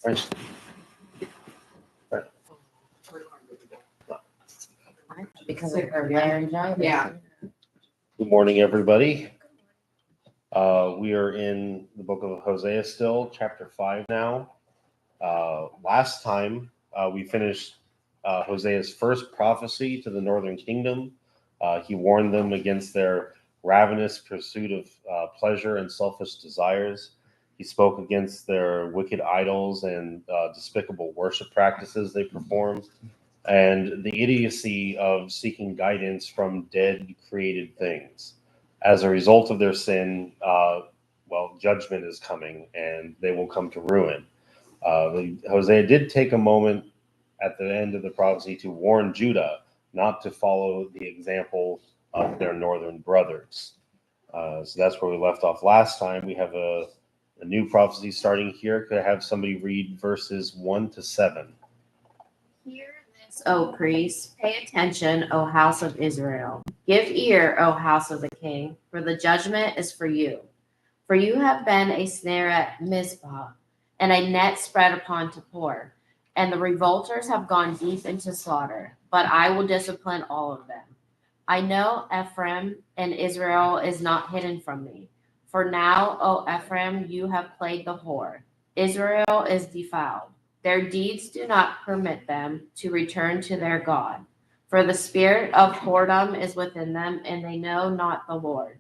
Right. Because of her laryngitis. Yeah. Good morning, everybody. We are in the book of Hosea still, chapter 5 now. Last time we finished Hosea's first prophecy to the northern kingdom. He warned them against their ravenous pursuit of pleasure and selfish desires. He spoke against their wicked idols and despicable worship practices they performed, and the idiocy of seeking guidance from dead created things. As a result of their sin, judgment is coming and they will come to ruin. Hosea did take a moment at the end of the prophecy to warn Judah not to follow the example of their northern brothers. So that's where we left off last time. We have a new prophecy starting here. Could I have somebody read verses 1 to 7? Hear this, O priests, pay attention, O house of Israel. Give ear, O house of the king, for the judgment is for you. For you have been a snare at Mizpah, and a net spread upon Tabor, and the revolters have gone deep into slaughter, but I will discipline all of them. I know Ephraim and Israel is not hidden from me. For now, O Ephraim, you have played the whore. Israel is defiled. Their deeds do not permit them to return to their God. For the spirit of whoredom is within them, and they know not the Lord.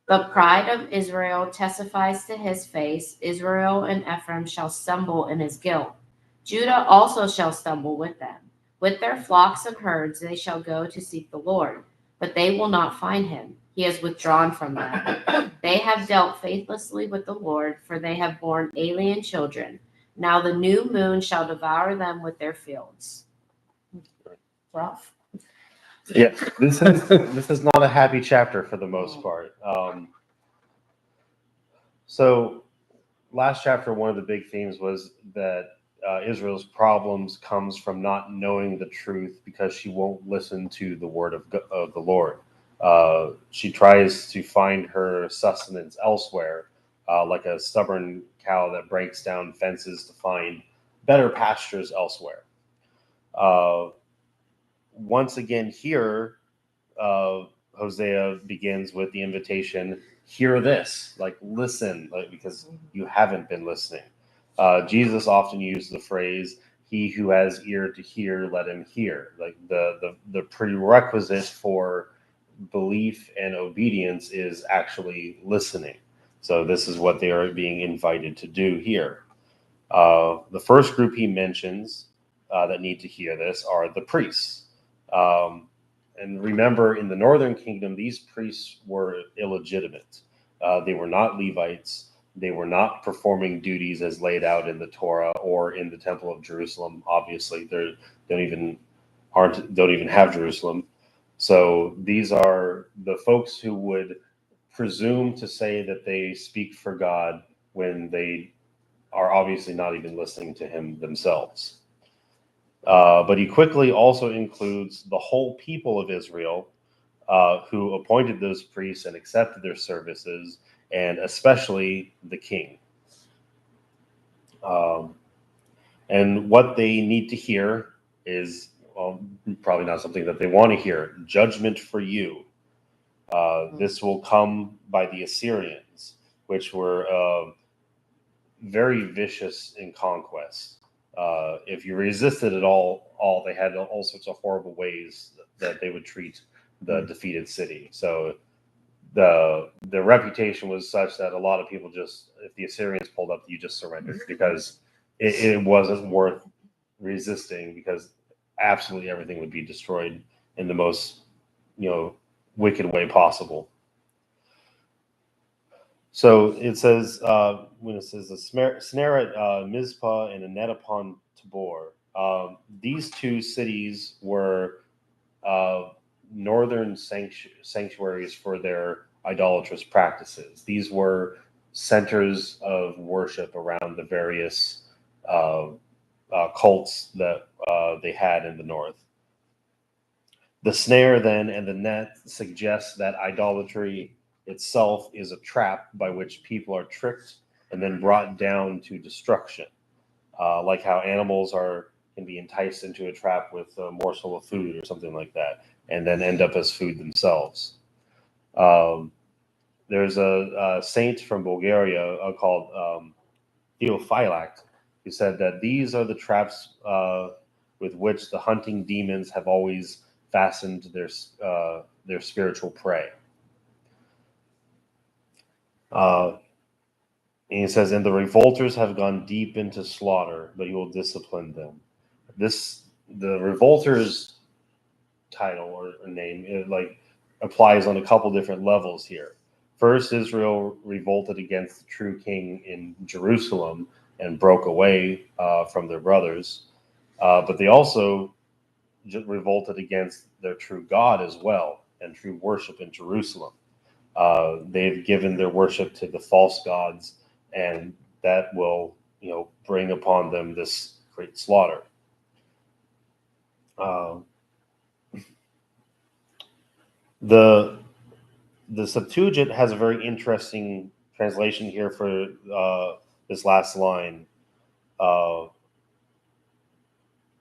The pride of Israel testifies to his face. Israel and Ephraim shall stumble in his guilt. Judah also shall stumble with them. With their flocks and herds they shall go to seek the Lord, but they will not find him. He has withdrawn from them. They have dealt faithlessly with the Lord, for they have borne alien children. Now the new moon shall devour them with their fields. Rough. Yeah, this is not a happy chapter for the most part. So last chapter, one of the big themes was that Israel's problems comes from not knowing the truth because she won't listen to the word of the Lord. She tries to find her sustenance elsewhere, like a stubborn cow that breaks down fences to find better pastures elsewhere. Once again, here, Hosea begins with the invitation, hear this, like listen, like, because you haven't been listening. Jesus often used the phrase, he who has ear to hear, let him hear. Like the prerequisite for belief and obedience is actually listening. So this is what they are being invited to do here. The first group he mentions that need to hear this are the priests. And remember, in the northern kingdom, these priests were illegitimate. They were not Levites. They were not performing duties as laid out in the Torah or in the Temple of Jerusalem. Obviously, they don't even have Jerusalem. So these are the folks who would presume to say that they speak for God when they are obviously not even listening to him themselves. But he quickly also includes the whole people of Israel who appointed those priests and accepted their services, and especially the king. And what they need to hear is, well, probably not something that they want to hear. Judgment for you. This will come by the Assyrians, which were very vicious in conquest. If you resisted at all, they had all sorts of horrible ways that they would treat the defeated city. So the reputation was such that a lot of people just, if the Assyrians pulled up, you just surrendered because it wasn't worth resisting, because absolutely everything would be destroyed in the most wicked way possible. So it says, when it says a snare at Mizpah and a net upon Tabor, these two cities were northern sanctuaries for their idolatrous practices. These were centers of worship around the various cults that they had in the north. The snare then and the net suggests that idolatry itself is a trap by which people are tricked and then brought down to destruction. like how animals can be enticed into a trap with a morsel of food or something like that, and then end up as food themselves. Um, there's a saint from Bulgaria called Theophylact, who said that these are the traps with which the hunting demons have always fastened their spiritual prey. And he says, and the revolters have gone deep into slaughter, but you will discipline them. The revolters title or name, like applies on a couple different levels here. First, Israel revolted against the true king in Jerusalem and broke away from their brothers, but they also revolted against their true God as well and true worship in Jerusalem. They've given their worship to the false gods, and that will, bring upon them this great slaughter. The Septuagint has a very interesting translation here for this last line.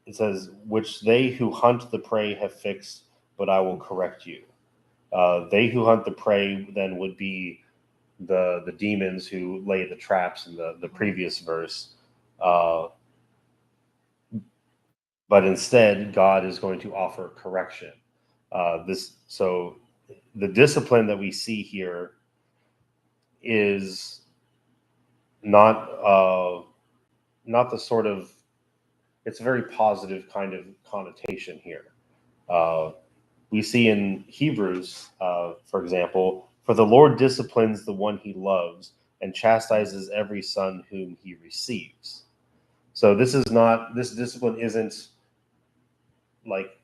It says, "Which they who hunt the prey have fixed, but I will correct you." They who hunt the prey then would be the demons who lay the traps in the previous verse. But instead, God is going to offer correction. So the discipline that we see here is not the sort of, it's a very positive kind of connotation here. We see in Hebrews, for example, for the Lord disciplines the one he loves and chastises every son whom he receives. So this discipline isn't like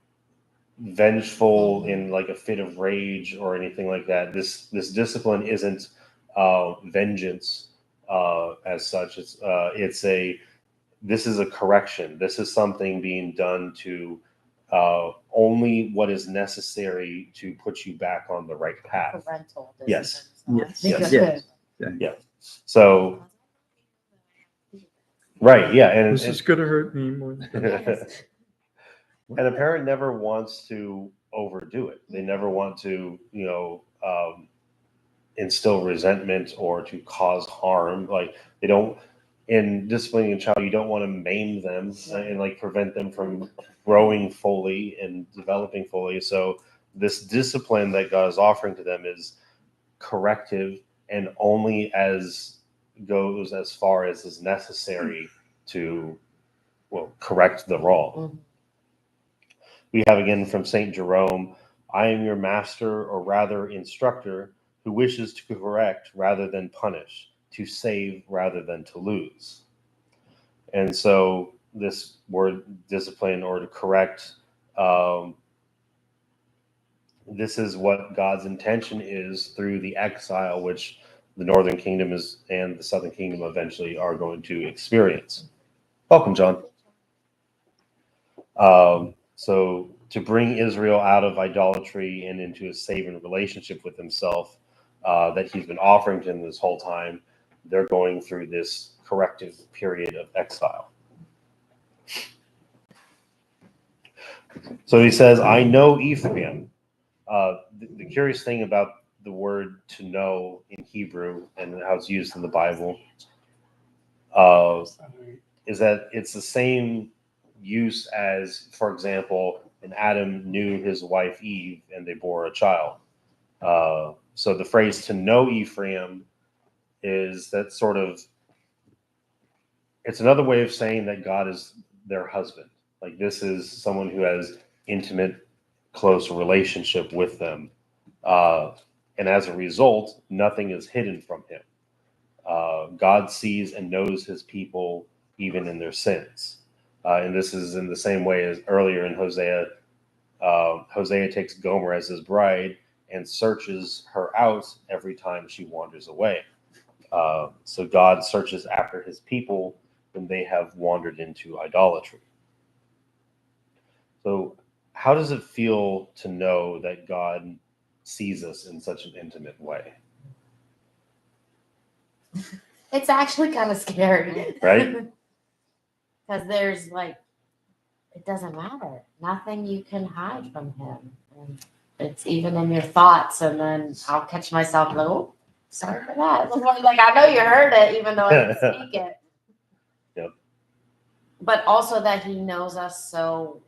vengeful in like a fit of rage or anything like that. This discipline isn't vengeance as such. This is a correction. This is something being done to only what is necessary to put you back on the right path. Parental Yes. discipline. Yes. Yes. So right, yeah, and This is going to hurt me more than and a parent never wants to overdo it. They never want to, instill resentment or to cause harm. Like they don't, in disciplining a child, you don't want to maim them and like prevent them from growing fully and developing fully. So this discipline that God is offering to them is corrective and only goes as far as is necessary to, correct the wrong. Mm-hmm. We have again from St. Jerome, I am your master, or rather instructor, who wishes to correct rather than punish, to save rather than to lose. And so this word discipline or to correct, this is what God's intention is through the exile, which the northern kingdom and the southern kingdom eventually are going to experience. Welcome, John. So to bring Israel out of idolatry and into a saving relationship with himself that he's been offering to them this whole time, they're going through this corrective period of exile. So he says, I know Ephraim. The curious thing about the word to know in Hebrew and how it's used in the Bible is that it's the same use as, for example, and Adam knew his wife Eve and they bore a child. So the phrase to know Ephraim is that sort of, it's another way of saying that God is their husband. Like this is someone who has intimate, close relationship with them. And as a result, nothing is hidden from him. God sees and knows his people even in their sins. And this is in the same way as earlier in Hosea. Hosea takes Gomer as his bride and searches her out every time she wanders away. So God searches after his people when they have wandered into idolatry. So how does it feel to know that God sees us in such an intimate way? It's actually kind of scary. Right? Because there's like, it doesn't matter. Nothing you can hide from him. And it's even in your thoughts. And then I'll catch myself like, oh, sorry for that. Like, I know you heard it, even though I didn't speak it. Yep. But also that he knows us so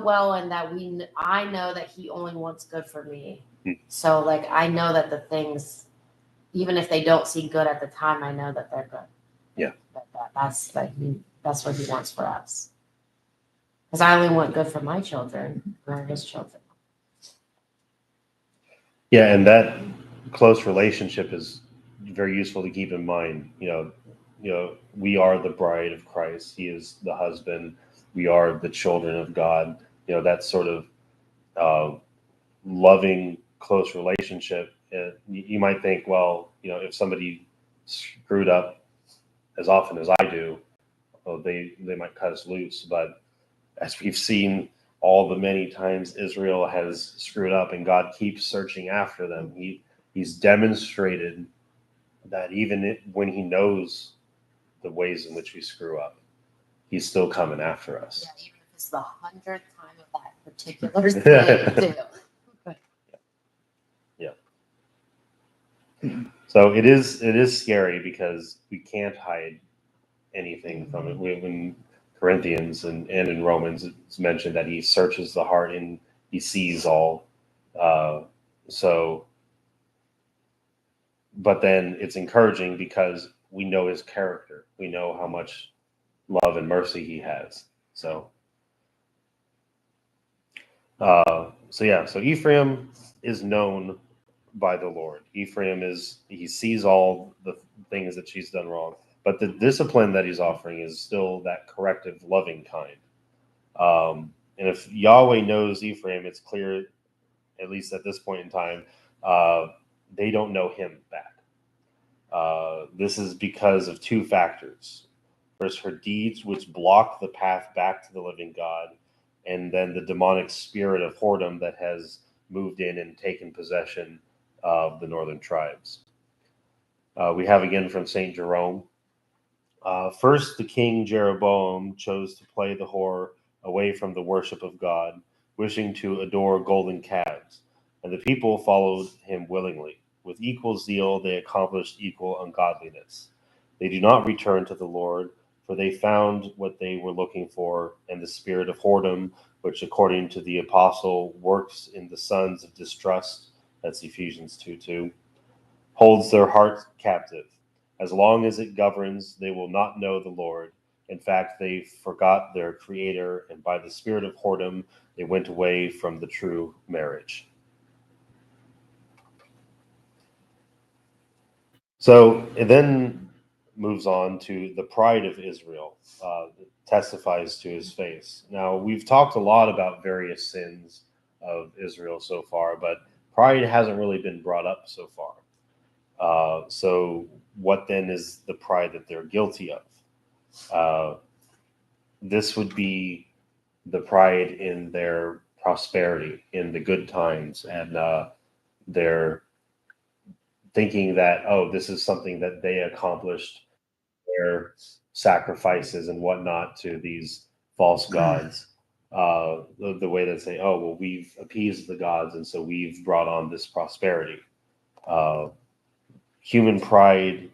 well, and that I know that he only wants good for me. So like, I know that the things, even if they don't seem good at the time, I know that they're good. Yeah. That's what he wants for us. Because I only want good for my children, or his children. Yeah, and that close relationship is very useful to keep in mind. We are the bride of Christ. He is the husband. We are the children of God. That sort of loving, close relationship. You might think, well, if somebody screwed up as often as I do, well, they might cut us loose. But as we've seen all the many times Israel has screwed up and God keeps searching after them, he's demonstrated that even when he knows the ways in which we screw up, he's still coming after us. Yeah, even if it's the 100th time of that particular thing, too. So it is scary because we can't hide anything from it. When Corinthians and in Romans, it's mentioned that he searches the heart and he sees all. But then it's encouraging because we know his character. We know how much love and mercy he has. So Ephraim is known by the Lord. Ephraim he sees all the things that she's done wrong, but the discipline that he's offering is still that corrective, loving kind. And if Yahweh knows Ephraim, it's clear, at least at this point in time, they don't know him back. This is because of two factors. First, her deeds, which block the path back to the living God, and then the demonic spirit of whoredom that has moved in and taken possession of the northern tribes. We have again from St. Jerome. First, the king Jeroboam chose to play the whore away from the worship of God, wishing to adore golden calves, and the people followed him willingly. With equal zeal, they accomplished equal ungodliness. They do not return to the Lord, for they found what they were looking for, and the spirit of whoredom, which according to the apostle works in the sons of distrust, that's Ephesians 2:2, holds their hearts captive. As long as it governs, they will not know the Lord. In fact, they forgot their Creator, and by the spirit of whoredom, they went away from the true marriage. So it then moves on to the pride of Israel, testifies to his face. Now, we've talked a lot about various sins of Israel so far, but pride hasn't really been brought up so far. So what then is the pride that they're guilty of? This would be the pride in their prosperity, in the good times, and their thinking that, oh, this is something that they accomplished, their sacrifices and whatnot to these false gods. The way that say, oh, well, we've appeased the gods, and so we've brought on this prosperity. Human pride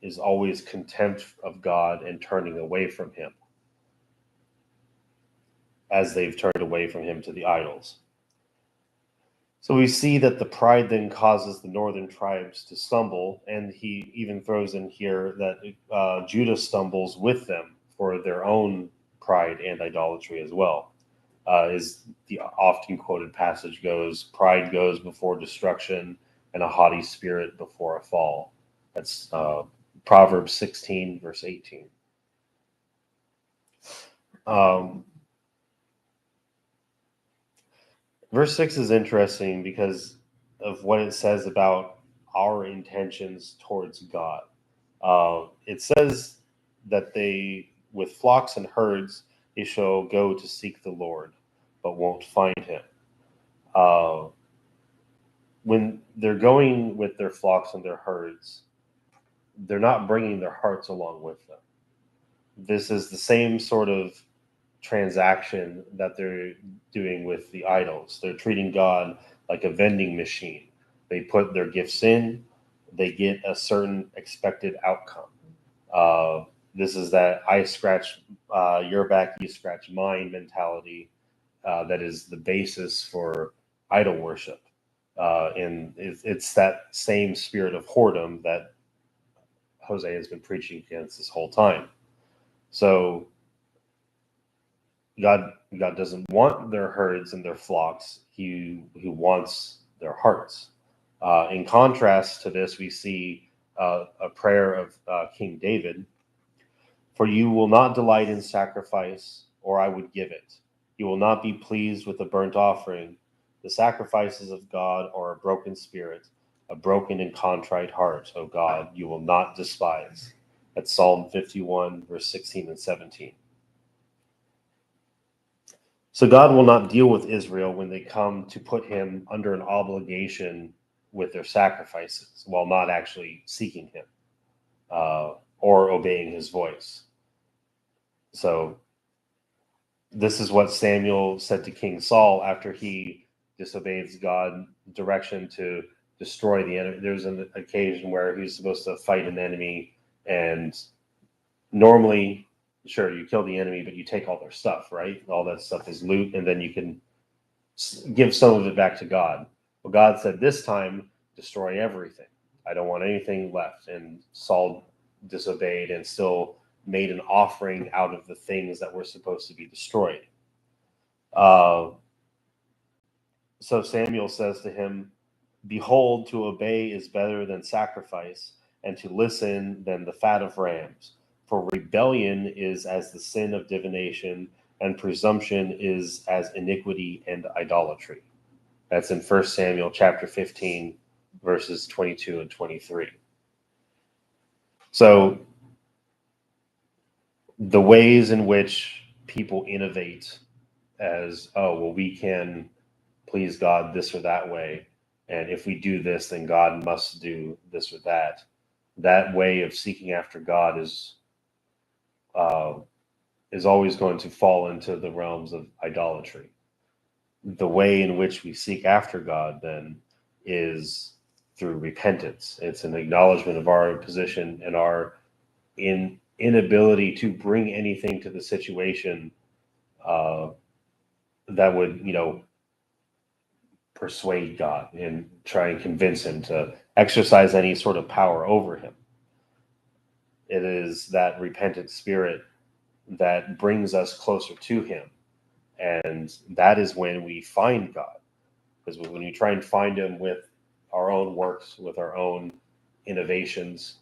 is always contempt of God and turning away from him, as they've turned away from him to the idols. So we see that the pride then causes the northern tribes to stumble, and he even throws in here that Judah stumbles with them for their own pride and idolatry as well. As the often quoted passage goes, pride goes before destruction, and a haughty spirit before a fall. That's Proverbs 16, verse 18. Verse 6 is interesting because of what it says about our intentions towards God. It says that they, with flocks and herds, they shall go to seek the Lord, but won't find him. When they're going with their flocks and their herds, they're not bringing their hearts along with them. this is the same sort of transaction that they're doing with the idols. They're treating God like a vending machine. They put their gifts in, they get a certain expected outcome. This is that I scratch your back, you scratch mine mentality that is the basis for idol worship. And it's that same spirit of whoredom that Hosea has been preaching against this whole time. So God doesn't want their herds and their flocks. He wants their hearts. In contrast to this, we see a prayer of King David. For you will not delight in sacrifice, or I would give it. You will not be pleased with a burnt offering. The sacrifices of God are a broken spirit, a broken and contrite heart, O God, you will not despise. That's Psalm 51, verse 16 and 17. So God will not deal with Israel when they come to put him under an obligation with their sacrifices while not actually seeking him or obeying his voice. So this is what Samuel said to King Saul after he disobeys God's direction to destroy the enemy. There's an occasion where he's supposed to fight an enemy, and normally, sure, you kill the enemy, but you take all their stuff, right? All that stuff is loot, and then you can give some of it back to God. Well, God said this time, destroy everything. I don't want anything left. And Saul disobeyed and still made an offering out of the things that were supposed to be destroyed. So Samuel says to him, behold, to obey is better than sacrifice, and to listen than the fat of rams. For rebellion is as the sin of divination, and presumption is as iniquity and idolatry. That's in 1 Samuel chapter 15, verses 22 and 23. So the ways in which people innovate as, oh, well, we can please God this or that way, and if we do this, then God must do this or that. That way of seeking after God is always going to fall into the realms of idolatry. The way in which we seek after God then is through repentance. It's an acknowledgement of our position and our inability to bring anything to the situation that would, persuade God and try and convince him to exercise any sort of power over him. It is that repentant spirit that brings us closer to him. And that is when we find God. Because when we try and find him with our own works, with our own innovations,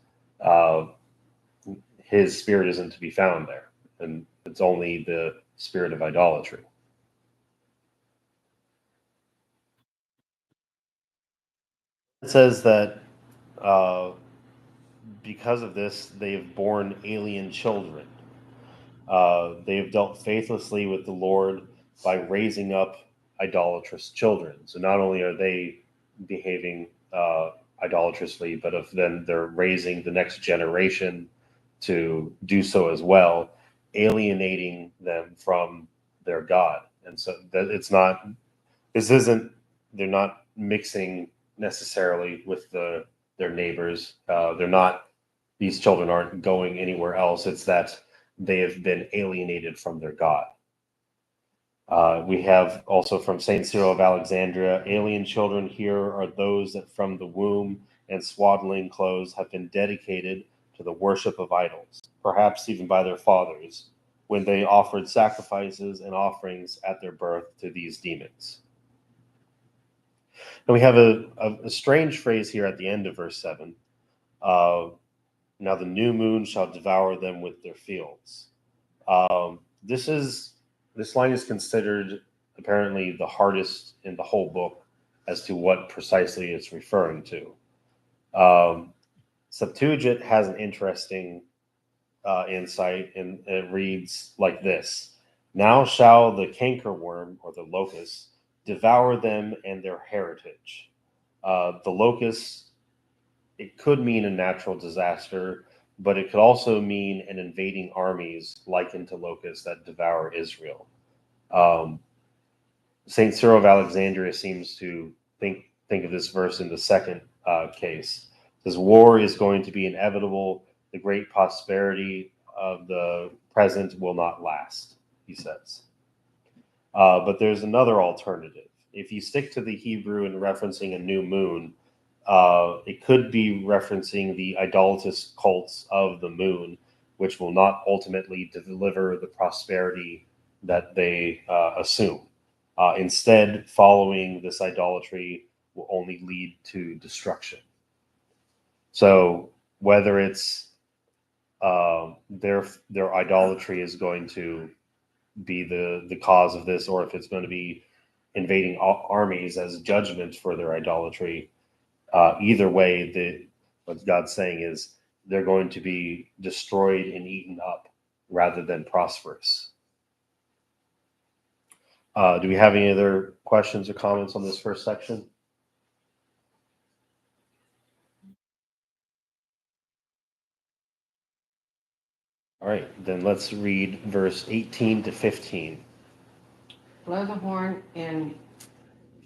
his spirit isn't to be found there. And it's only the spirit of idolatry. It says that because of this, they have borne alien children. They have dealt faithlessly with the Lord by raising up idolatrous children. So not only are they behaving idolatrously, but then they're raising the next generation to do so as well, alienating them from their God. And so that they're not mixing necessarily with their neighbors. These children aren't going anywhere else. It's that they have been alienated from their God. We have also from St. Cyril of Alexandria, alien children here are those that from the womb and swaddling clothes have been dedicated to the worship of idols, perhaps even by their fathers, when they offered sacrifices and offerings at their birth to these demons. And we have a strange phrase here at the end of verse 7. Now the new moon shall devour them with their fields. This line is considered apparently the hardest in the whole book as to what precisely it's referring to. Septuagint has an interesting insight, and it reads like this: now shall the cankerworm, or the locust, devour them and their heritage. The locust, it could mean a natural disaster, but it could also mean an invading armies likened to locusts that devour Israel. Saint Cyril of Alexandria seems to think of this verse in the second case. It says, war is going to be inevitable. The great prosperity of the present will not last, he says. But there's another alternative. If you stick to the Hebrew and referencing a new moon, it could be referencing the idolatrous cults of the moon, which will not ultimately deliver the prosperity that they assume. Instead, following this idolatry will only lead to destruction. So whether it's their idolatry is going to be the cause of this, or if it's going to be invading armies as judgment for their idolatry, either way, what God's saying is they're going to be destroyed and eaten up rather than prosperous. Do we have any other questions or comments on this first section? All right, then let's read verse 18 to 15. Blow the horn in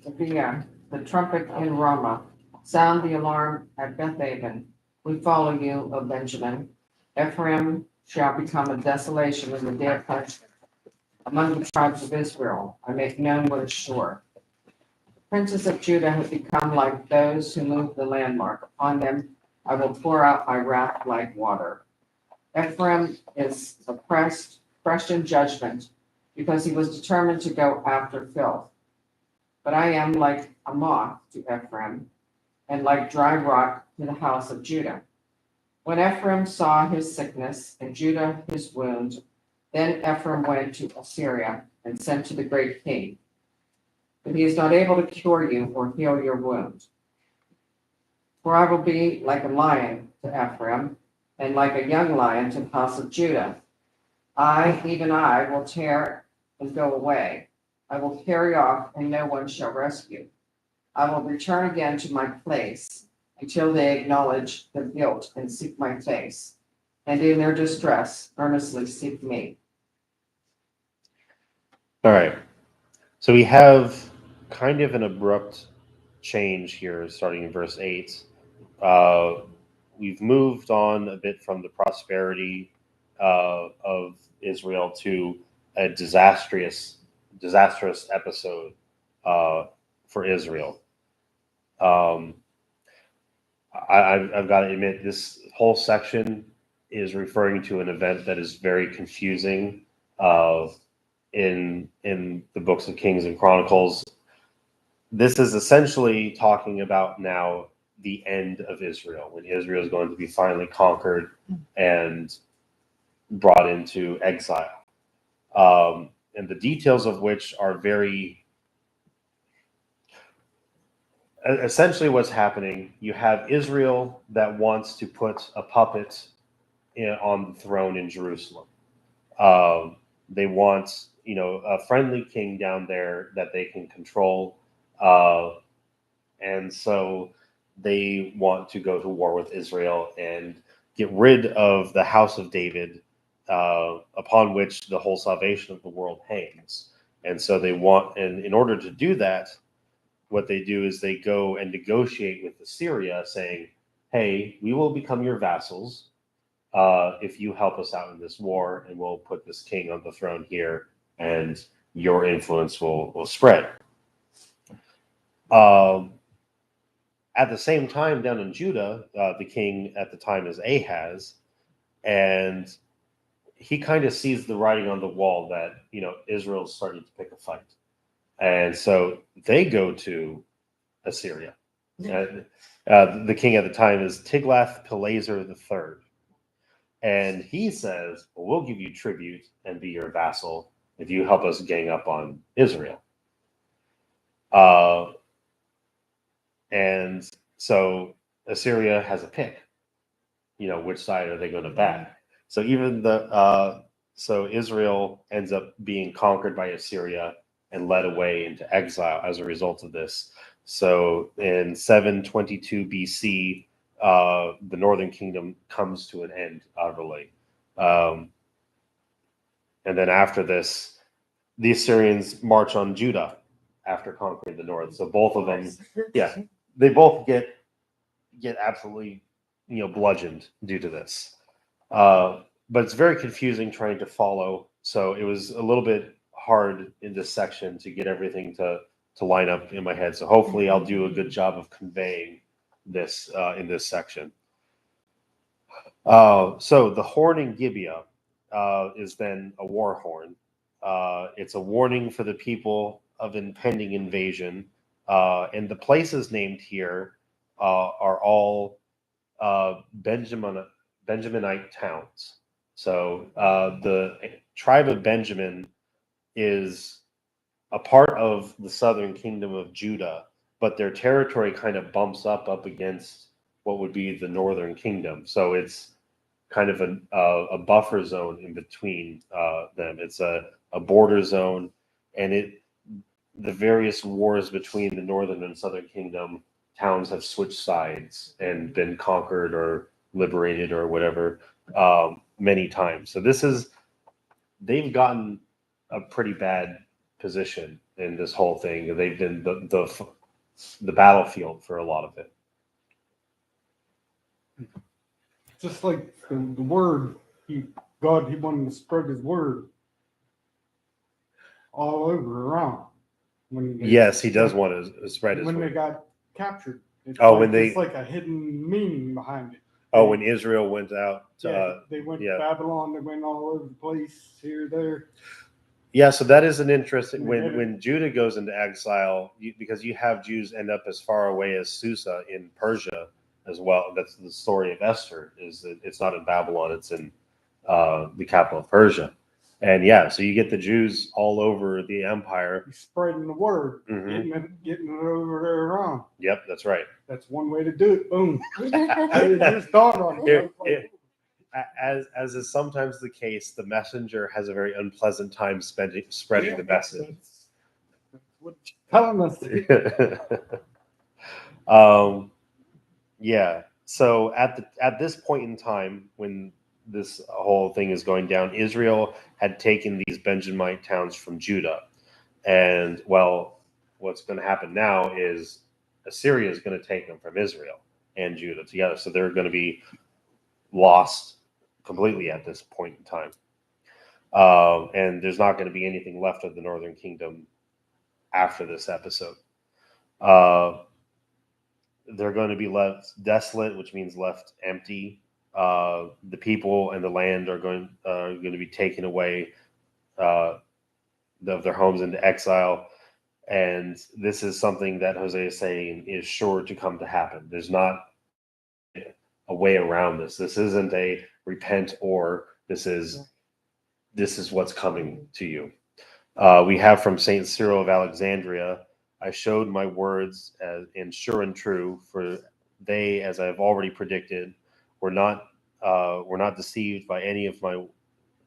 Gibeah, the trumpet in Ramah. Sound the alarm at Bethaven. We follow you, O Benjamin. Ephraim shall become a desolation in the day of punishment. Among the tribes of Israel, I make known what is sure. Princes of Judah have become like those who move the landmark. Upon them I will pour out my wrath like water. Ephraim is oppressed, crushed in judgment, because he was determined to go after filth. But I am like a moth to Ephraim, and like dry rock to the house of Judah. When Ephraim saw his sickness, and Judah his wound, then Ephraim went to Assyria and sent to the great king. But he is not able to cure you or heal your wound. For I will be like a lion to Ephraim, and like a young lion to the house of Judah. I, even I, will tear and go away. I will carry off, and no one shall rescue. I will return again to my place until they acknowledge their guilt and seek my face, and in their distress earnestly seek me. All right. So we have kind of an abrupt change here, starting in verse 8. We've moved on a bit from the prosperity of Israel to a disastrous episode for Israel. I've got to admit, this whole section is referring to an event that is very confusing in the books of Kings and Chronicles. This is essentially talking about now the end of Israel, when Israel is going to be finally conquered and brought into exile. And the details of which are very... Essentially what's happening, you have Israel that wants to put a puppet on the throne in Jerusalem. They want, a friendly king down there that they can control. And so they want to go to war with Israel and get rid of the house of David, upon which the whole salvation of the world hangs. And so they want, and in order to do that, what they do is they go and negotiate with Assyria, saying, hey, we will become your vassals if you help us out in this war, and we'll put this king on the throne here, and your influence will spread. At the same time, down in Judah, the king at the time is Ahaz, and he kind of sees the writing on the wall that, Israel's starting to pick a fight. And so they go to Assyria. The king at the time is Tiglath-Pileser III. And he says, well, we'll give you tribute and be your vassal if you help us gang up on Israel. And so Assyria has a pick. Which side are they going to back? So even so Israel ends up being conquered by Assyria and led away into exile as a result of this. So in 722 BC, the northern kingdom comes to an end utterly. And then after this, the Assyrians march on Judah after conquering the north. So both of them, yeah, they both get absolutely, bludgeoned due to this. But it's very confusing trying to follow. So it was a little bit hard in this section to get everything to line up in my head. So hopefully I'll do a good job of conveying this in this section. So the horn in Gibeah is then a war horn. It's a warning for the people of impending invasion. And the places named here are all Benjaminite towns. So the tribe of Benjamin is a part of the southern kingdom of Judah, but their territory kind of bumps up against what would be the northern kingdom. So it's kind of a buffer zone in between them. It's a border zone, and the various wars between the northern and southern kingdom towns have switched sides and been conquered or liberated or whatever many times. So they've gotten a pretty bad position in this whole thing. They've been the battlefield for a lot of it. Just like the word, God wanted to spread his word all over around. Yes, he does want to spread his when word. they got captured. It's it's like a hidden meaning behind it. When Israel went out. They went to Babylon. They went all over the place, here, there. Yeah, so that is an interesting when Judah goes into exile, because you have Jews end up as far away as Susa in Persia as well. That's the story of Esther. Is that it's not in Babylon; it's in the capital of Persia. And so you get the Jews all over the empire, spreading the word, getting it over there around. Yep, that's right. That's one way to do it. Boom. It just dawned on me. As is sometimes the case, the messenger has a very unpleasant time spreading the message. That's what you're telling us. So at this point in time, when this whole thing is going down, Israel had taken these Benjamite towns from Judah, and what's going to happen now is Assyria is going to take them from Israel and Judah together. So they're going to be lost completely at this point in time. And there's not going to be anything left of the northern kingdom after this episode. They're going to be left desolate, which means left empty. The people and the land are going to be taken away of their homes into exile. And this is something that Hosea is saying is sure to come to happen. There's not a way around this. This isn't a repent or this is what's coming to you. We have from Saint Cyril of Alexandria, I showed my words in sure and true, for they, as I have already predicted, were not deceived by any of my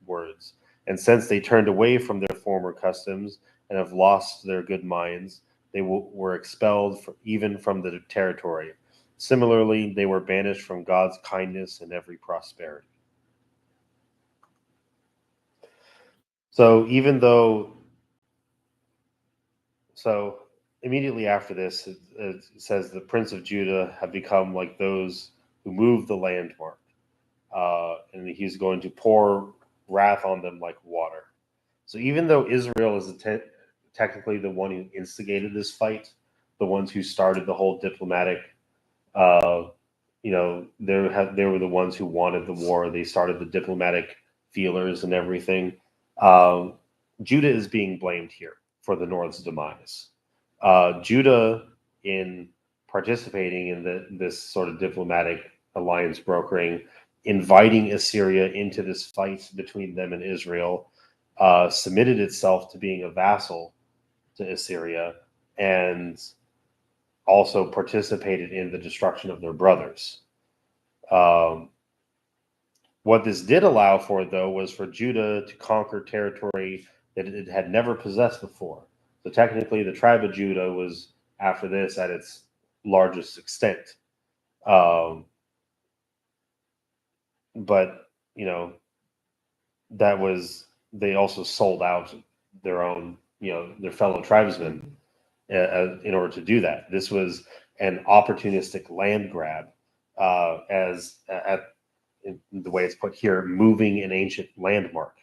words. And since they turned away from their former customs and have lost their good minds, they were expelled even from the territory. Similarly, they were banished from God's kindness and every prosperity. So immediately after this, it says the Prince of Judah have become like those who move the landmark, and he's going to pour wrath on them like water. So even though Israel is technically the one who instigated this fight, the ones who started the whole diplomatic, they were the ones who wanted the war. They started the diplomatic feelers and everything. Judah is being blamed here for the North's demise. Judah, in participating in this sort of diplomatic alliance brokering, inviting Assyria into this fight between them and Israel, submitted itself to being a vassal to Assyria, and also participated in the destruction of their brothers. What this did allow for, though, was for Judah to conquer territory that it had never possessed before. So technically, the tribe of Judah was, after this, at its largest extent. but that was, they also sold out their own, their fellow tribesmen in order to do that. This was an opportunistic land grab, as at in the way it's put here, moving an ancient landmark,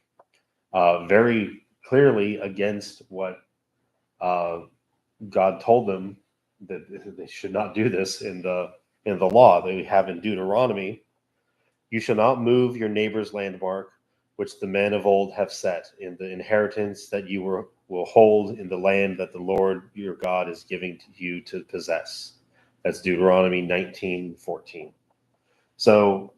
very clearly against what God told them that they should not do this in the law that we have in Deuteronomy. You shall not move your neighbor's landmark, which the men of old have set in the inheritance that you will hold in the land that the Lord your God is giving to you to possess. That's Deuteronomy 19:14. So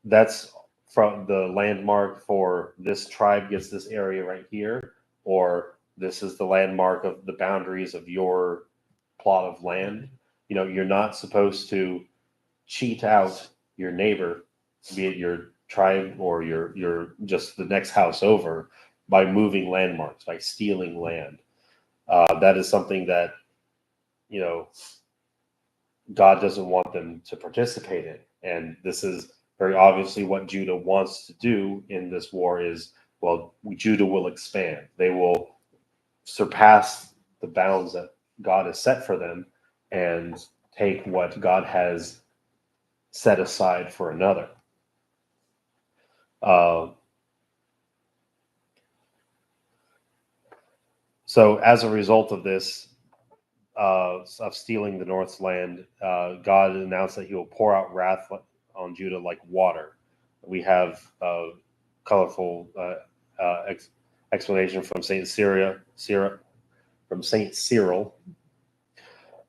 that's from the landmark for this tribe gets this area right here, or this is the landmark of the boundaries of your plot of land. You're not supposed to cheat out your neighbor, be it your tribe or your just the next house over, by moving landmarks, by stealing land. That is something that God doesn't want them to participate in, and this is very obviously what Judah wants to do in this war. Is, well, Judah will expand. They will surpass the bounds that God has set for them and take what God has set aside for another. So as a result of this, of stealing the North's land, God announced that he will pour out wrath on Judah like water. We have a colorful explanation from Saint Cyril.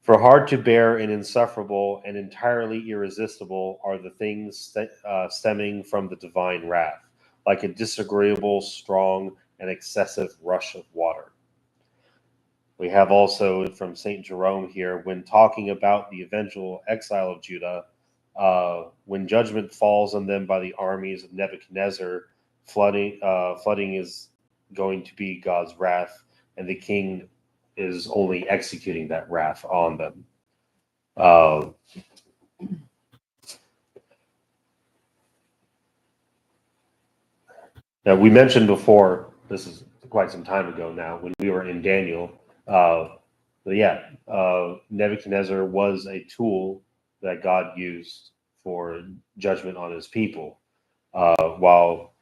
For hard to bear and insufferable and entirely irresistible are the things stemming from the divine wrath, like a disagreeable, strong, and excessive rush of water. We have also from St. Jerome here, when talking about the eventual exile of Judah, when judgment falls on them by the armies of Nebuchadnezzar, flooding is going to be God's wrath, and the king is only executing that wrath on them. Now, we mentioned before, this is quite some time ago now, when we were in Daniel, Nebuchadnezzar was a tool that God used for judgment on his people. While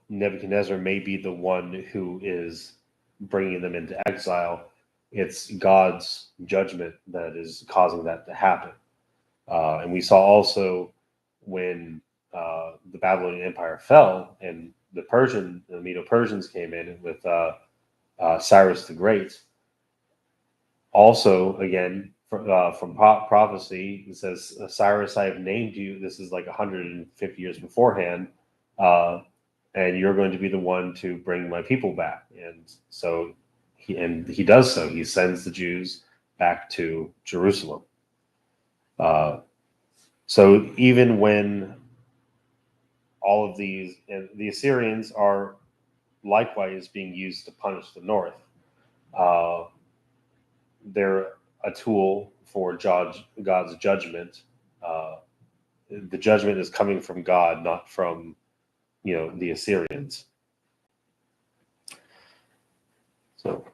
Nebuchadnezzar may be the one who is bringing them into exile, it's God's judgment that is causing that to happen. And we saw also when the Babylonian Empire fell and the Medo-Persians came in with Cyrus the Great. Also, again, from prophecy, it says, Cyrus, I have named you. This is like 150 years beforehand, and you're going to be the one to bring my people back. And so he does so. He sends the Jews back to Jerusalem. So even when all of these, and the Assyrians are likewise being used to punish the North, they're a tool for God's judgment. The judgment is coming from God, not from the Assyrians. So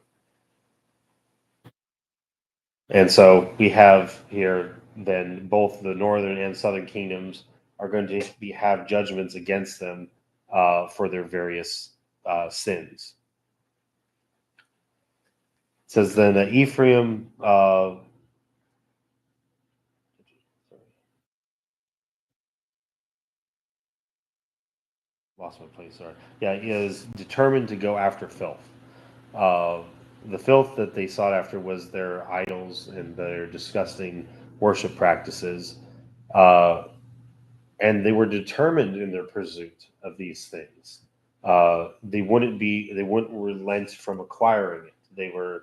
we have here then both the northern and southern kingdoms are going to have judgments against them for their various sins. It says then that Ephraim lost my place. Sorry. Yeah, he is determined to go after filth. The filth that they sought after was their idols and their disgusting worship practices, and they were determined in their pursuit of these things. They wouldn't relent from acquiring it. They were,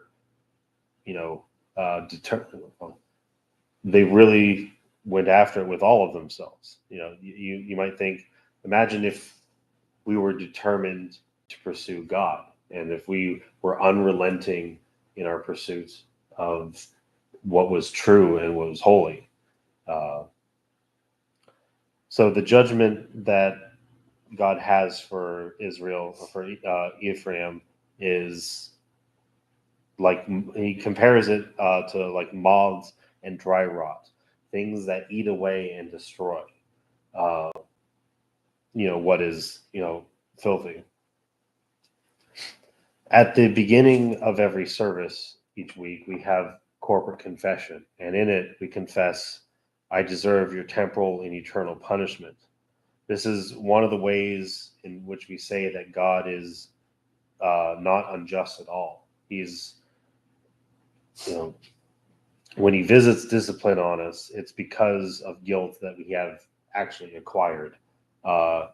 determined. They really went after it with all of themselves. You might think, imagine if we were determined to pursue God, and if we were unrelenting in our pursuit of what was true and what was holy. So the judgment that God has for Israel, or for Ephraim, is like, he compares it to like moths and dry rot, things that eat away and destroy. Uh, what is filthy. At the beginning of every service each week, we have corporate confession, and in it we confess, "I deserve your temporal and eternal punishment." This is one of the ways in which we say that God is not unjust at all. He's, when he visits discipline on us, it's because of guilt that we have actually acquired. Uh,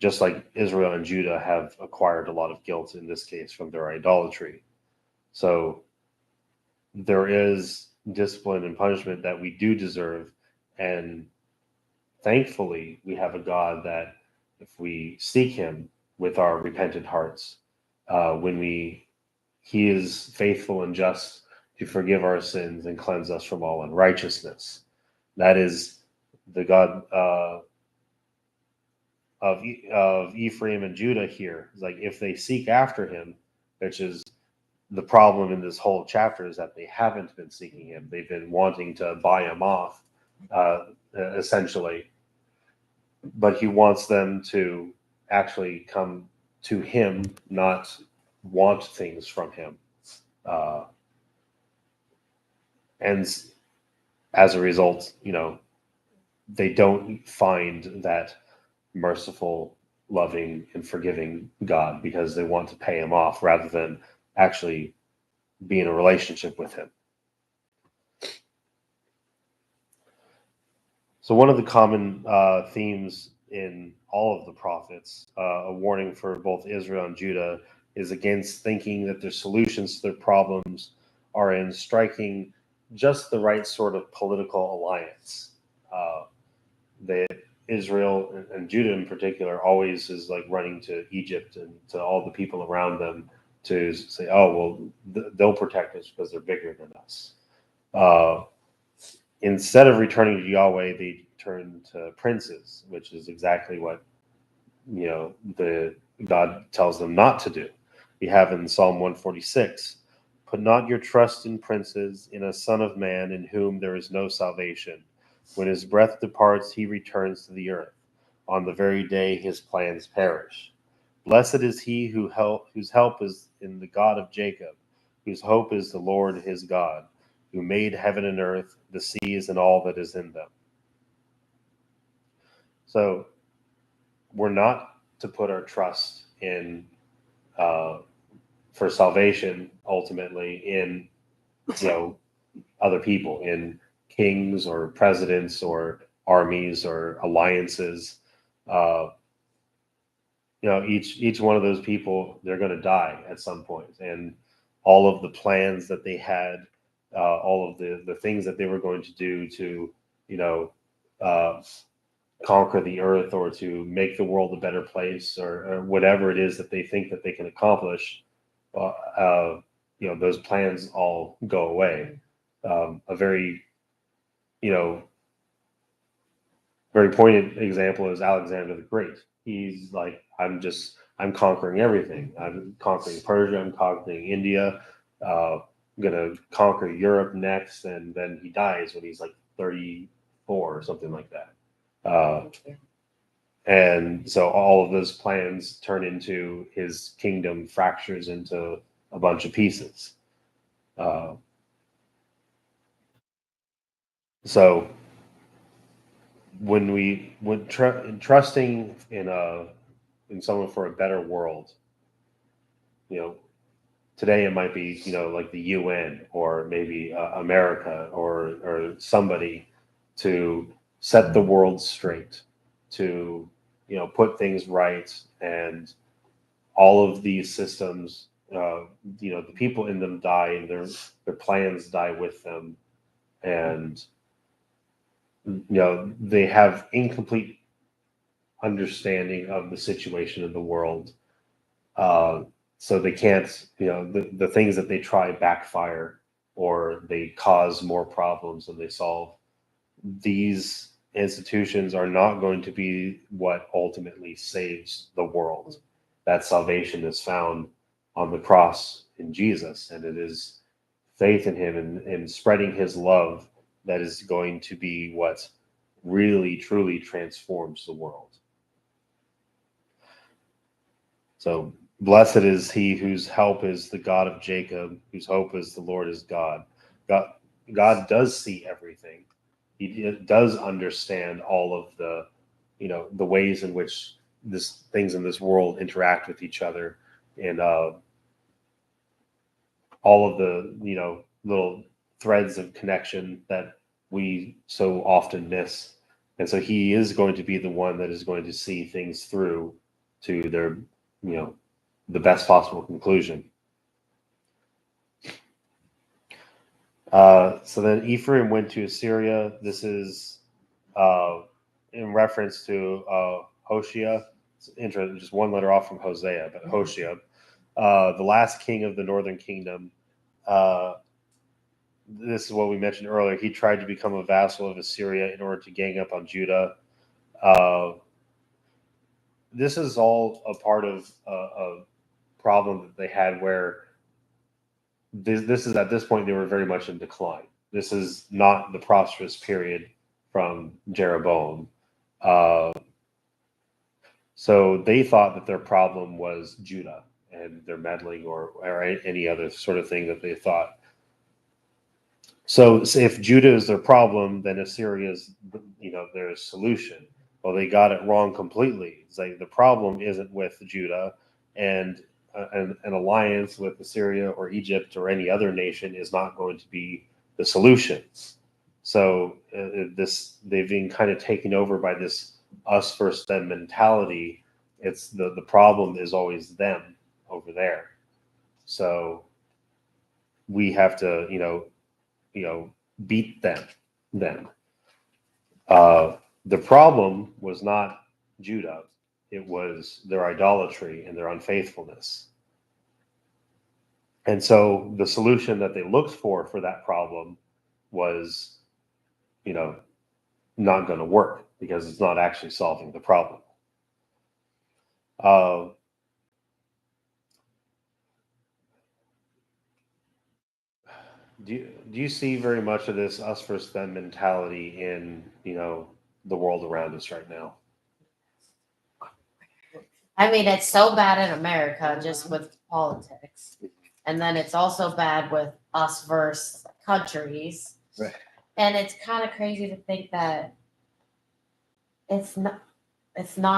just like Israel and Judah have acquired a lot of guilt in this case from their idolatry. So there is discipline and punishment that we do deserve. And thankfully, we have a God that, if we seek him with our repentant hearts, he is faithful and just to forgive our sins and cleanse us from all unrighteousness. That is the God of Ephraim and Judah here. It's like, if they seek after him, which is the problem in this whole chapter, is that they haven't been seeking him. They've been wanting to buy him off, essentially. But he wants them to actually come to him, not want things from him. And as a result, they don't find that merciful, loving, and forgiving God, because they want to pay him off rather than actually be in a relationship with him. So one of the common themes in all of the prophets, a warning for both Israel and Judah, is against thinking that their solutions to their problems are in striking just the right sort of political alliance. That Israel and Judah in particular always is like running to Egypt and to all the people around them to say, "Oh, well, they'll protect us because they're bigger than us." Instead of returning to Yahweh, they turn to princes, which is exactly what the God tells them not to do. We have in Psalm 146, "Put not your trust in princes, in a son of man in whom there is no salvation. When his breath departs, he returns to the earth. On the very day his plans perish. Blessed is he whose help is in the God of Jacob, whose hope is the Lord his God, who made heaven and earth, the seas, and all that is in them." So we're not to put our trust in, for salvation, ultimately, in other people, in kings or presidents or armies or alliances. Each one of those people, they're going to die at some point, and all of the plans that they had, all of the things that they were going to do to uh, conquer the earth or to make the world a better place, or whatever it is that they think that they can accomplish, those plans all go away. A very very poignant example is Alexander the Great. He's like, I'm conquering everything. I'm conquering Persia. I'm conquering India. I'm gonna conquer Europe next, and then he dies when he's like 34 or something like that. And so all of those plans turn into, his kingdom fractures into a bunch of pieces. So when trusting in someone for a better world, today it might be like the UN, or maybe America, or somebody to set the world straight, to put things right, and all of these systems, the people in them die, and their plans die with them, and they have incomplete understanding of the situation of the world. So they can't, the things that they try backfire, or they cause more problems than they solve. These institutions are not going to be what ultimately saves the world. That salvation is found on the cross in Jesus, and it is faith in him and spreading his love that is going to be what really truly transforms the world. So blessed is he whose help is the God of Jacob, whose hope is the Lord is God. God does see everything. He does understand all of the, the ways in which things in this world interact with each other, and all of the, little threads of connection that we so often miss. And so he is going to be the one that is going to see things through to their, the best possible conclusion. So then Ephraim went to Assyria. This is in reference to Hoshea. It's interesting, just one letter off from Hosea, but Hoshea, the last king of the northern kingdom. This is what we mentioned earlier. He tried to become a vassal of Assyria in order to gang up on Judah. This is all a part of a problem that they had, where this is, at this point, they were very much in decline. This is not the prosperous period from Jeroboam. So they thought that their problem was Judah and their meddling, or any other sort of thing that they thought. So if Judah is their problem, then Assyria is, their solution. Well, they got it wrong completely. It's like the problem isn't with Judah, and an alliance with Assyria or Egypt or any other nation is not going to be the solution. So they've been kind of taken over by this us versus them mentality. It's the problem is always them over there. So we have to, beat them then. The problem was not Judah. It was their idolatry and their unfaithfulness. And so the solution that they looked for that problem was, not going to work, because it's not actually solving the problem. Do you see very much of this us versus them mentality in, the world around us right now? I mean, it's so bad in America just with politics. And then it's also bad with us versus countries. Right. And it's kind of crazy to think that it's not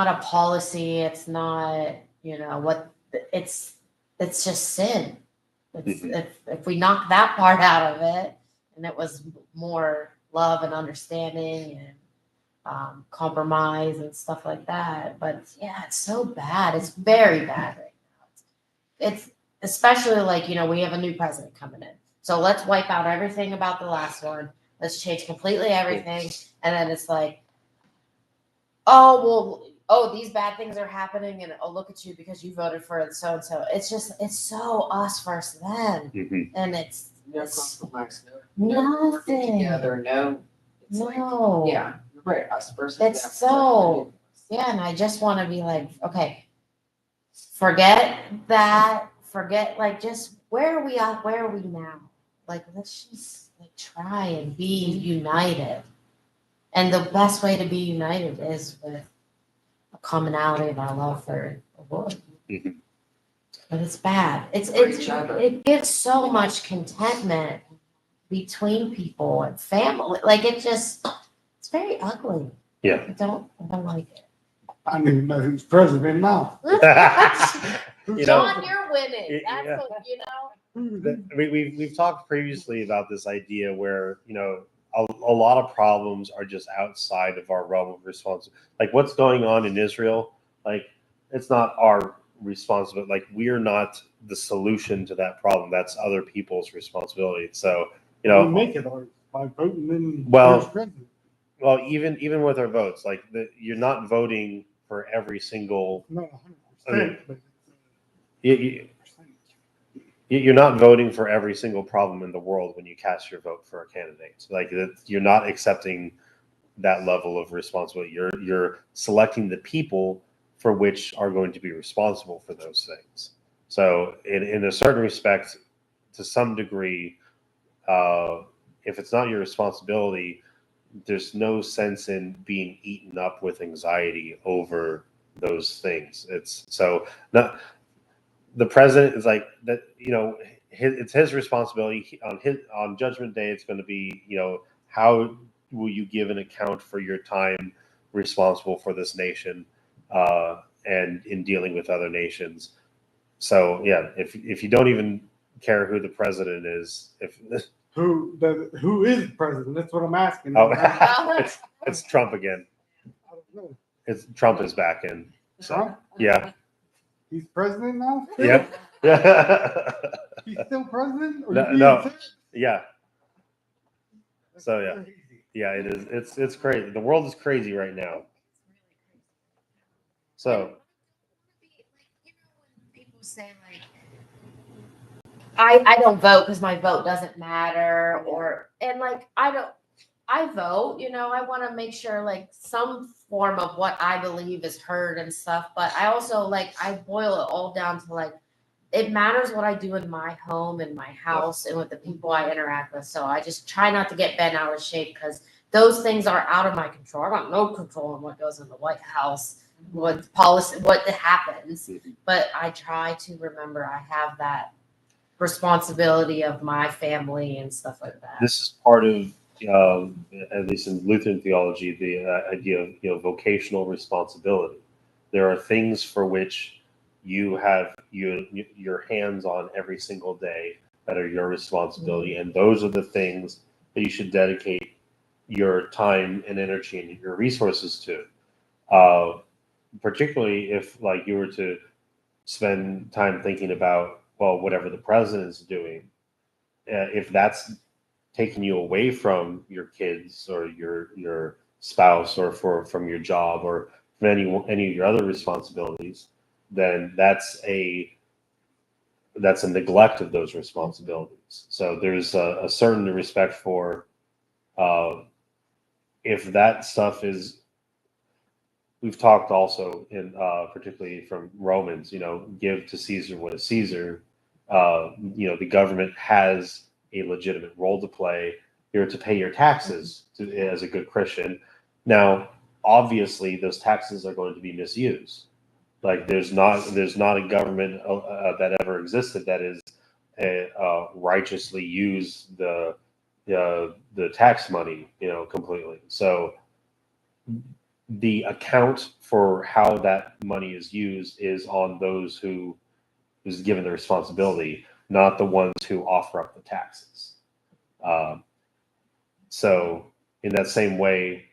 a policy. It's not, it's just sin. If we knock that part out of it, and it was more love and understanding and compromise and stuff like that. But yeah, it's so bad. It's very bad right now. It's especially we have a new president coming in. So let's wipe out everything about the last one. Let's change completely everything. And then it's like, these bad things are happening, and look at you because you voted for so and so. It's so us versus them, and it's No compromise, nothing. together, no. It's No. Yeah, you're right, us versus It's them. so- Yeah, and I just want to be like, okay, forget that. Forget just where are we at? Where are we now? Let's just try and be united. And the best way to be united is with a commonality of our love for the Lord. But it's bad. It gives so much contentment between people and family. It's very ugly. Yeah. I don't like it. I don't even know who's president now. John, you're winning. That's Yeah. what. We've talked previously about this idea where, a lot of problems are just outside of our realm of responsibility. Like what's going on in Israel, it's not our responsibility. We're not the solution to that problem. That's other people's responsibility. So, We make it ours by voting in Well- first president. well, even with our votes, you're not voting for every single. Not 100%, but You're not voting for every single problem in the world when you cast your vote for a candidate. You're not accepting, that level of responsibility. You're selecting the people for which are going to be responsible for those things. So in a certain respect, to some degree, if it's not your responsibility, there's no sense in being eaten up with anxiety over those things. It's so not the president is like that, it's his responsibility on Judgment Day. It's going to be, how will you give an account for your time responsible for this nation, and in dealing with other nations. So yeah, if you don't even care who the president is, Who is president? That's what I'm asking. oh, I it's Trump again. don't know. It's Trump is back in. So Trump? yeah, He's president now? yep. He's still president? Or No, you being no. serious? Yeah. That's So, yeah. crazy. Yeah, it is. It's crazy. The world is crazy right now. So People say like, I don't vote because my vote doesn't matter, and like I vote, I want to make sure like some form of what I believe is heard and stuff, but I also like I boil it all down to like it matters what I do in my home and my house and with the people I interact with. So I just try not to get bent out of shape because those things are out of my control. I got no control on what goes in the White House, what policy, what happens. But I try to remember I have that responsibility of my family and stuff like that. this is part of, at least in Lutheran theology, the idea of vocational responsibility. There are things for which you have your hands on every single day that are your responsibility, and those are the things that you should dedicate your time and energy and your resources to. Particularly if like you were to spend time thinking about, well, whatever the president's doing, if that's taking you away from your kids or your spouse or from your job or from any of your other responsibilities, then that's a neglect of those responsibilities. So there's a certain respect for, if that stuff is, we've talked also in particularly from Romans, give to Caesar what is Caesar. The government has a legitimate role to play. You're to pay your taxes as a good Christian. Now, obviously, those taxes are going to be misused. Like there's not a government that ever existed that is righteously use the tax money, completely. So the account for how that money is used is on those who's given the responsibility, not the ones who offer up the taxes. So in that same way,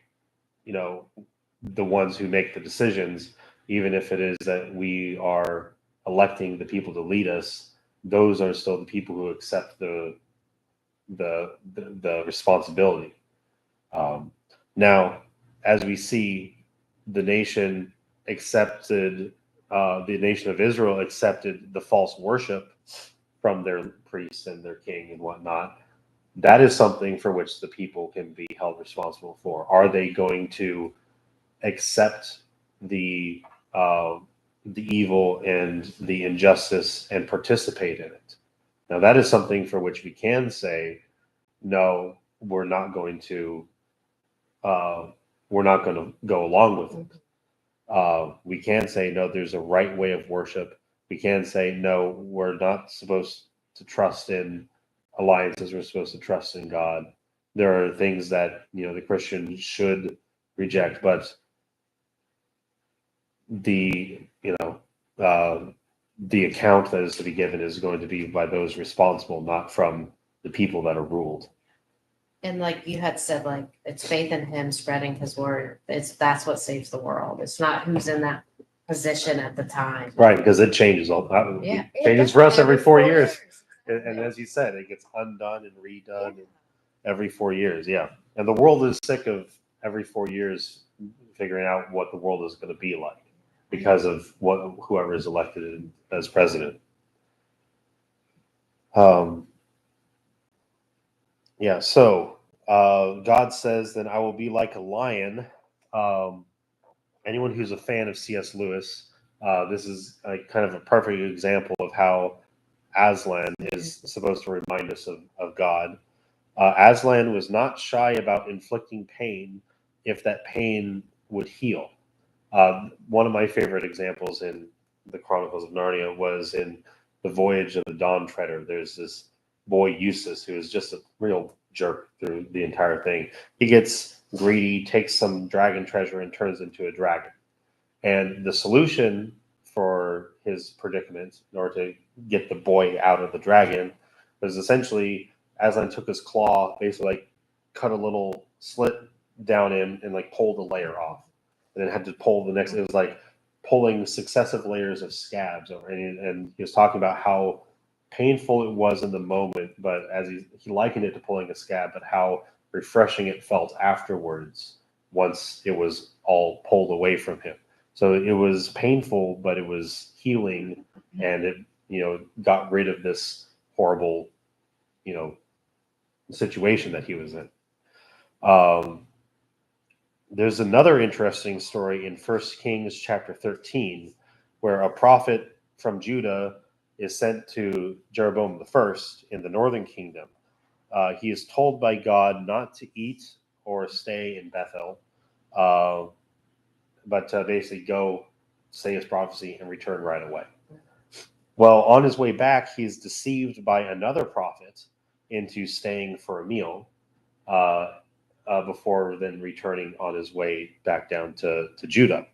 the ones who make the decisions, even if it is that we are electing the people to lead us, those are still the people who accept the responsibility. Now, as we see, the nation of Israel accepted the false worship from their priests and their king and whatnot. That is something for which the people can be held responsible for. Are they going to accept the evil and the injustice and participate in it? Now, that is something for which we can say, no, we're not going to go along with it. We can say, no, there's a right way of worship. We can say, no, we're not supposed to trust in alliances. We're supposed to trust in God. There are things that, the Christian should reject, but the account that is to be given is going to be by those responsible, not from the people that are ruled. And like you had said, like it's faith in him spreading his word. That's what saves the world. It's not who's in that position at the time. Right, because it changes Yeah, it changes for us every 4 years. And as you said, it gets undone and redone every 4 years. Yeah. And the world is sick of every 4 years figuring out what the world is going to be like because of whoever is elected as president. Yeah. So God says, then I will be like a lion. Anyone who's a fan of C.S. Lewis, this is kind of a perfect example of how Aslan is supposed to remind us of God. Aslan was not shy about inflicting pain if that pain would heal. One of my favorite examples in the Chronicles of Narnia was in the Voyage of the Dawn Treader. There's this boy Eustace who is just a real jerk through the entire thing. He gets greedy, takes some dragon treasure, and turns into a dragon. And the solution for his predicament, in order to get the boy out of the dragon, was essentially Aslan took his claw, basically like cut a little slit down him and like pulled a layer off, and then had to pull the next. It was like pulling successive layers of scabs over, and he was talking about how painful it was in the moment, but as he likened it to pulling a scab, but how refreshing it felt afterwards once it was all pulled away from him. So it was painful, but it was healing, and it got rid of this horrible situation that he was in. There's another interesting story in 1 Kings chapter 13, where a prophet from Judah is sent to Jeroboam I in the northern kingdom. He is told by God not to eat or stay in Bethel, but to basically go say his prophecy and return right away. Well, on his way back, he's deceived by another prophet into staying for a meal before then returning on his way back down to Judah.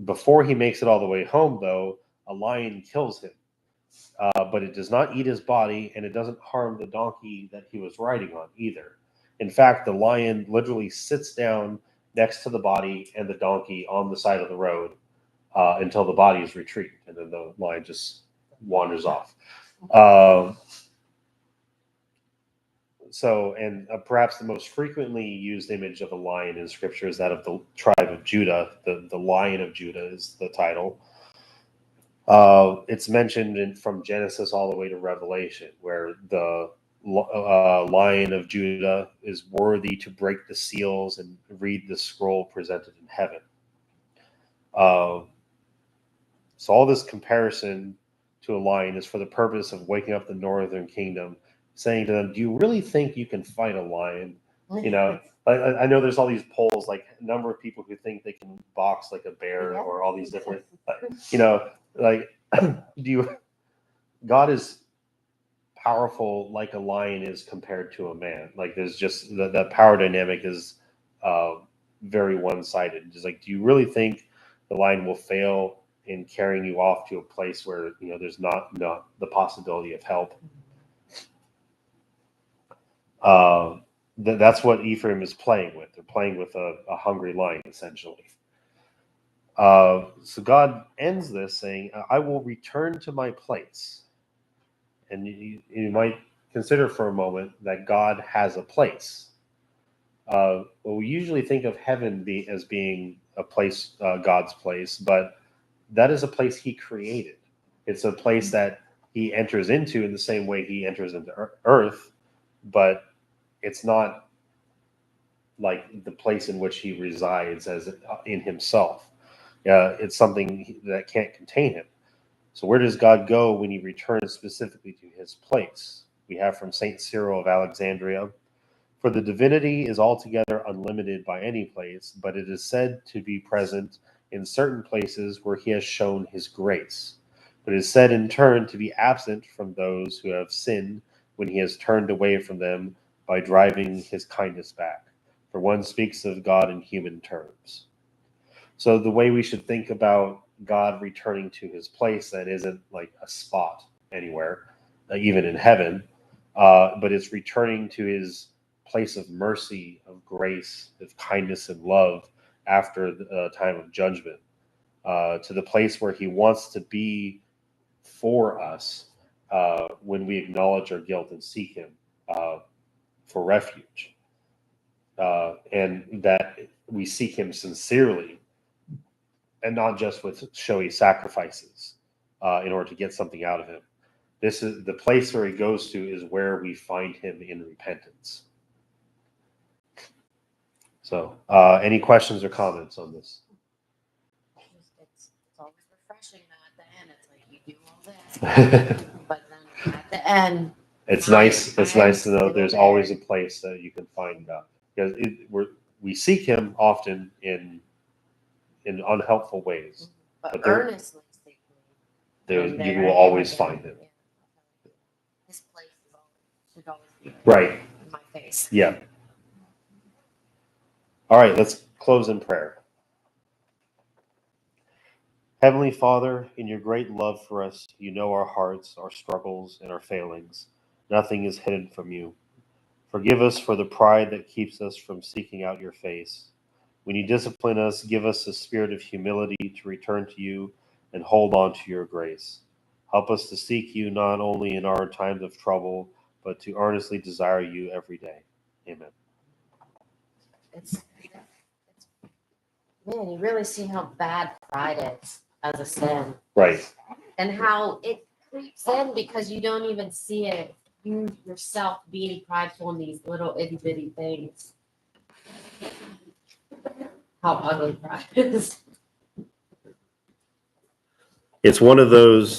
Before he makes it all the way home, though, a lion kills him. But it does not eat his body, and it doesn't harm the donkey that he was riding on either. In fact, the lion literally sits down next to the body and the donkey on the side of the road until the body is retrieved, and then the lion just wanders off. And perhaps the most frequently used image of a lion in Scripture is that of the tribe of Judah. The Lion of Judah is the title. It's mentioned from Genesis all the way to Revelation, where the Lion of Judah is worthy to break the seals and read the scroll presented in heaven. So all this comparison to a lion is for the purpose of waking up the northern kingdom, saying to them, do you really think you can fight a lion? I know there's all these polls, like a number of people who think they can box like a bear, or all these different, God is powerful like a lion is compared to a man. Like there's just the power dynamic is very one-sided. Just like, do you really think the lion will fail in carrying you off to a place where there's not the possibility of help? That's what Ephraim is playing with. They're playing with a hungry lion, essentially. So God ends this saying, I will return to my place. And you might consider for a moment that God has a place. Well, we usually think of heaven as being a place, God's place, but that is a place he created. It's a place that he enters into in the same way he enters into earth, but it's not like the place in which he resides as in himself. It's something that can't contain him. So where does God go when he returns specifically to his place? We have from St. Cyril of Alexandria, for the divinity is altogether unlimited by any place, but it is said to be present in certain places where he has shown his grace. But it is said in turn to be absent from those who have sinned when he has turned away from them by driving his kindness back. For one speaks of God in human terms. So the way we should think about God returning to his place, that isn't like a spot anywhere, even in heaven, but it's returning to his place of mercy, of grace, of kindness and love after the time of judgment, to the place where he wants to be for us when we acknowledge our guilt and seek him for refuge, and that we seek him sincerely and not just with showy sacrifices in order to get something out of him. This is the place where he goes to, is where we find him in repentance. So, any questions or comments on this? It's always refreshing that at the end, it's like you do all this, but then at the end, It's Nice. nice. It's I'm nice to know still there's there. always a place that you can find God, because we seek Him often in unhelpful ways. but But there- earnestly seek me. There, And you there will I am always again. find Him. Yeah. This place is should always be Right. in my face. Yeah. All right. Let's close in prayer. Heavenly Father, in your great love for us, you know our hearts, our struggles, and our failings. Nothing is hidden from you. Forgive us for the pride that keeps us from seeking out your face. When you discipline us, give us a spirit of humility to return to you and hold on to your grace. Help us to seek you not only in our times of trouble, but to earnestly desire you every day. Amen. It's man, you really see how bad pride is as a sin. Right. And how it creeps in because you don't even see it. You yourself being prideful in these little itty bitty things. How ugly pride is. It's one of those